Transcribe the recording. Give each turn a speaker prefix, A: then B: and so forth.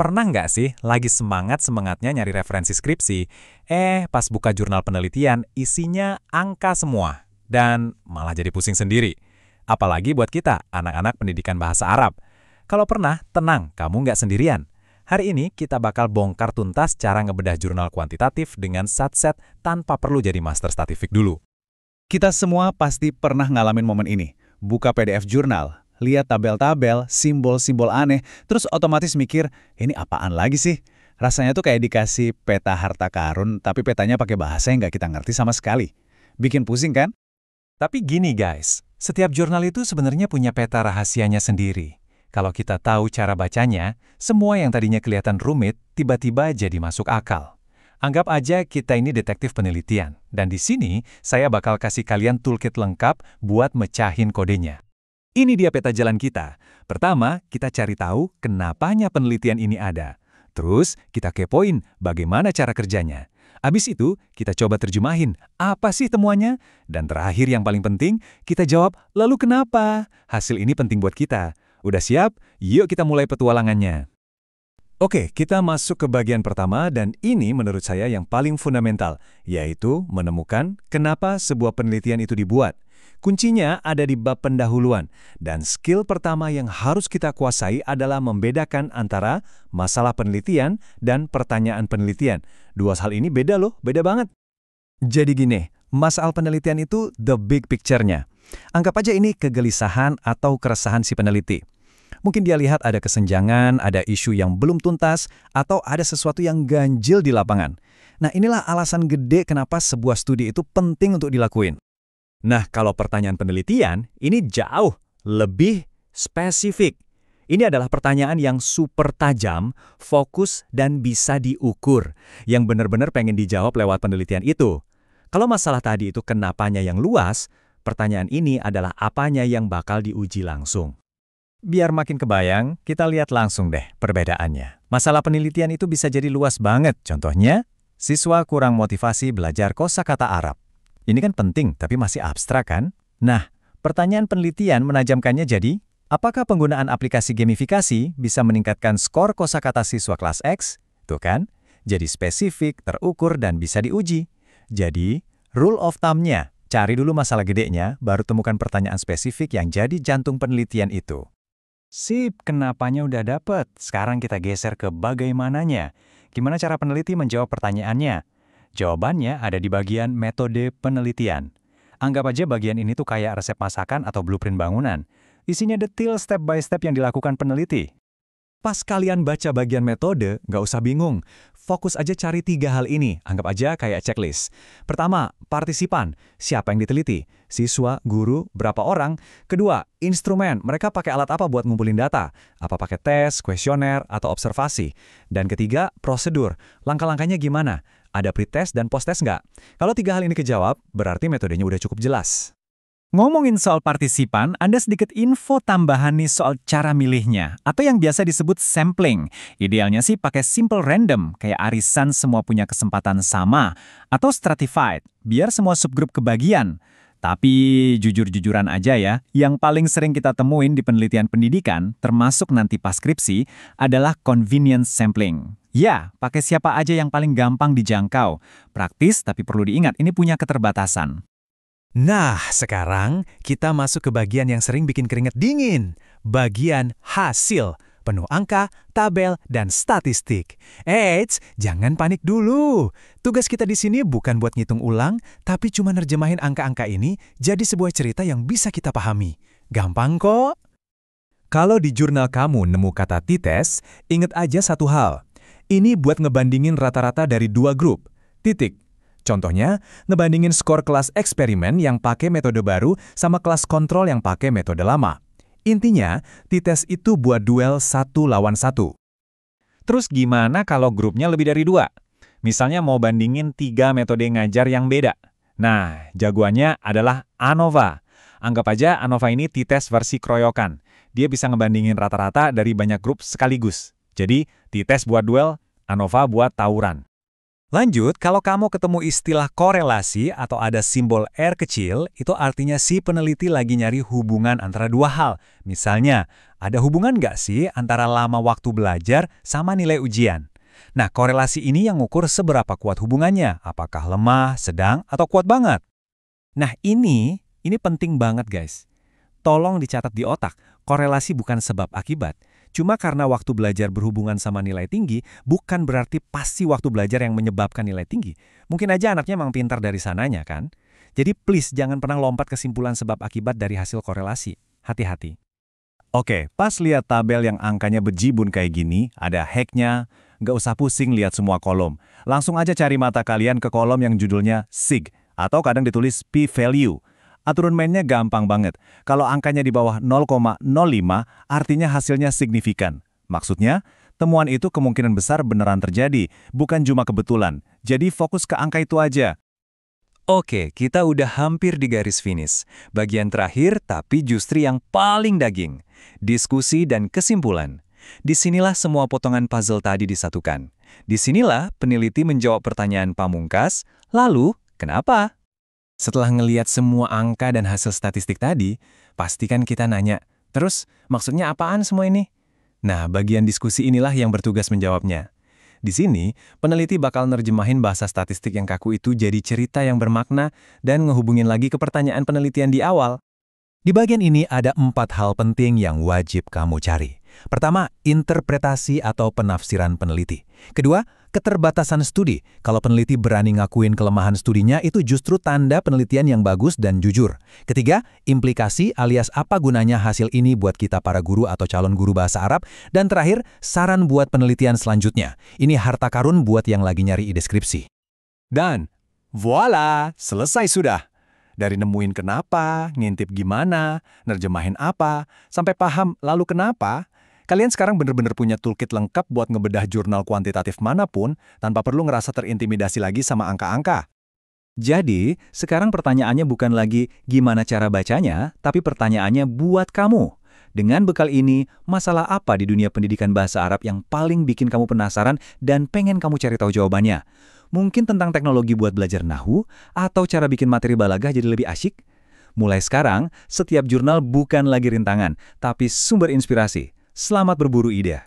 A: Pernah nggak sih lagi semangat-semangatnya nyari referensi skripsi, pas buka jurnal penelitian isinya angka semua, dan malah jadi pusing sendiri. Apalagi buat kita, anak-anak pendidikan bahasa Arab. Kalau pernah, tenang, kamu nggak sendirian. Hari ini kita bakal bongkar tuntas cara ngebedah jurnal kuantitatif dengan satset tanpa perlu jadi master statistik dulu.
B: Kita semua pasti pernah ngalamin momen ini. Buka PDF jurnal, lihat tabel-tabel, simbol-simbol aneh, terus otomatis mikir, ini apaan lagi sih? Rasanya tuh kayak dikasih peta harta karun, tapi petanya pakai bahasa yang nggak kita ngerti sama sekali. Bikin pusing kan?
A: Tapi gini guys, setiap jurnal itu sebenarnya punya peta rahasianya sendiri. Kalau kita tahu cara bacanya, semua yang tadinya kelihatan rumit, tiba-tiba jadi masuk akal. Anggap aja kita ini detektif penelitian, dan di sini saya bakal kasih kalian toolkit lengkap buat mecahin kodenya. Ini dia peta jalan kita. Pertama, kita cari tahu kenapanya penelitian ini ada. Terus, kita kepoin bagaimana cara kerjanya. Abis itu, kita coba terjemahin apa sih temuannya. Dan terakhir yang paling penting, kita jawab, lalu kenapa? Hasil ini penting buat kita. Udah siap? Yuk kita mulai petualangannya. Oke, kita masuk ke bagian pertama dan ini menurut saya yang paling fundamental, yaitu menemukan kenapa sebuah penelitian itu dibuat. Kuncinya ada di bab pendahuluan, dan skill pertama yang harus kita kuasai adalah membedakan antara masalah penelitian dan pertanyaan penelitian. Dua hal ini beda loh, beda banget. Jadi gini, masalah penelitian itu the big picture-nya. Anggap aja ini kegelisahan atau keresahan si peneliti. Mungkin dia lihat ada kesenjangan, ada isu yang belum tuntas, atau ada sesuatu yang ganjil di lapangan. Nah, inilah alasan gede kenapa sebuah studi itu penting untuk dilakuin. Nah, kalau pertanyaan penelitian, ini jauh lebih spesifik. Ini adalah pertanyaan yang super tajam, fokus, dan bisa diukur, yang benar-benar pengen dijawab lewat penelitian itu. Kalau masalah tadi itu kenapanya yang luas, pertanyaan ini adalah apanya yang bakal diuji langsung. Biar makin kebayang, kita lihat langsung deh perbedaannya. Masalah penelitian itu bisa jadi luas banget. Contohnya, siswa kurang motivasi belajar kosakata Arab. Ini kan penting, tapi masih abstrak kan? Nah, pertanyaan penelitian menajamkannya jadi, apakah penggunaan aplikasi gamifikasi bisa meningkatkan skor kosakata siswa kelas X? Tuh kan? Jadi spesifik, terukur, dan bisa diuji. Jadi, rule of thumb-nya, cari dulu masalah gedenya, baru temukan pertanyaan spesifik yang jadi jantung penelitian itu. Sip, kenapanya udah dapet. Sekarang kita geser ke bagaimananya. Gimana cara peneliti menjawab pertanyaannya? Jawabannya ada di bagian metode penelitian. Anggap aja bagian ini tuh kayak resep masakan atau blueprint bangunan. Isinya detail step by step yang dilakukan peneliti. Pas kalian baca bagian metode, nggak usah bingung. Fokus aja cari 3 hal ini, anggap aja kayak checklist. Pertama, partisipan. Siapa yang diteliti? Siswa, guru, berapa orang? Kedua, instrumen. Mereka pakai alat apa buat ngumpulin data? Apa pakai tes, kuesioner, atau observasi? Dan ketiga, prosedur. Langkah-langkahnya gimana? Ada pretest dan post-test nggak? Kalau 3 hal ini kejawab, berarti metodenya udah cukup jelas. Ngomongin soal partisipan, ada sedikit info tambahan nih soal cara milihnya, atau yang biasa disebut sampling. Idealnya sih pakai simple random, kayak arisan semua punya kesempatan sama, atau stratified, biar semua subgrup kebagian. Tapi jujur-jujuran aja ya, yang paling sering kita temuin di penelitian pendidikan, termasuk nanti pas skripsi, adalah convenience sampling. Ya, pakai siapa aja yang paling gampang dijangkau. Praktis, tapi perlu diingat, ini punya keterbatasan. Nah, sekarang kita masuk ke bagian yang sering bikin keringat dingin. Bagian hasil. Penuh angka, tabel, dan statistik. Eits, jangan panik dulu. Tugas kita di sini bukan buat ngitung ulang, tapi cuma nerjemahin angka-angka ini jadi sebuah cerita yang bisa kita pahami. Gampang kok. Kalau di jurnal kamu nemu kata tites, ingat aja satu hal. Ini buat ngebandingin rata-rata dari 2 grup. Titik. Contohnya, ngebandingin skor kelas eksperimen yang pakai metode baru sama kelas kontrol yang pakai metode lama. Intinya, tites itu buat duel 1 lawan 1. Terus gimana kalau grupnya lebih dari 2? Misalnya mau bandingin 3 metode ngajar yang beda. Nah, jagoannya adalah ANOVA. Anggap aja ANOVA ini tites versi keroyokan. Dia bisa ngebandingin rata-rata dari banyak grup sekaligus. Jadi, tites buat duel, ANOVA buat tawuran. Lanjut, kalau kamu ketemu istilah korelasi atau ada simbol R kecil, itu artinya si peneliti lagi nyari hubungan antara dua hal. Misalnya, ada hubungan nggak sih antara lama waktu belajar sama nilai ujian? Nah, korelasi ini yang ngukur seberapa kuat hubungannya, apakah lemah, sedang, atau kuat banget. Nah, ini penting banget guys. Tolong dicatat di otak, korelasi bukan sebab akibat. Cuma karena waktu belajar berhubungan sama nilai tinggi, bukan berarti pasti waktu belajar yang menyebabkan nilai tinggi. Mungkin aja anaknya emang pintar dari sananya kan? Jadi please jangan pernah lompat kesimpulan sebab akibat dari hasil korelasi. Hati-hati. Oke, pas lihat tabel yang angkanya bejibun kayak gini, ada hacknya, nggak usah pusing lihat semua kolom. Langsung aja cari mata kalian ke kolom yang judulnya SIG, atau kadang ditulis P-value. Aturan mainnya gampang banget. Kalau angkanya di bawah 0,05, artinya hasilnya signifikan. Maksudnya, temuan itu kemungkinan besar beneran terjadi, bukan cuma kebetulan. Jadi fokus ke angka itu aja. Oke, kita udah hampir di garis finish. Bagian terakhir, tapi justru yang paling daging. Diskusi dan kesimpulan. Disinilah semua potongan puzzle tadi disatukan. Disinilah peneliti menjawab pertanyaan pamungkas, lalu kenapa? Setelah ngeliat semua angka dan hasil statistik tadi, pastikan kita nanya, terus maksudnya apaan semua ini? Nah, bagian diskusi inilah yang bertugas menjawabnya. Di sini, peneliti bakal nerjemahin bahasa statistik yang kaku itu jadi cerita yang bermakna dan ngehubungin lagi ke pertanyaan penelitian di awal. Di bagian ini ada 4 hal penting yang wajib kamu cari. Pertama, interpretasi atau penafsiran peneliti. Kedua, keterbatasan studi. Kalau peneliti berani ngakuin kelemahan studinya, itu justru tanda penelitian yang bagus dan jujur. Ketiga, implikasi alias apa gunanya hasil ini buat kita para guru atau calon guru bahasa Arab. Dan terakhir, saran buat penelitian selanjutnya. Ini harta karun buat yang lagi nyari ide skripsi. Dan, voila, selesai sudah. Dari nemuin kenapa, ngintip gimana, nerjemahin apa, sampai paham lalu kenapa, kalian sekarang bener-bener punya toolkit lengkap buat ngebedah jurnal kuantitatif manapun tanpa perlu ngerasa terintimidasi lagi sama angka-angka. Jadi, sekarang pertanyaannya bukan lagi gimana cara bacanya, tapi pertanyaannya buat kamu. Dengan bekal ini, masalah apa di dunia pendidikan bahasa Arab yang paling bikin kamu penasaran dan pengen kamu cari tahu jawabannya? Mungkin tentang teknologi buat belajar Nahwu, atau cara bikin materi balaghah jadi lebih asyik? Mulai sekarang, setiap jurnal bukan lagi rintangan, tapi sumber inspirasi. Selamat berburu ide.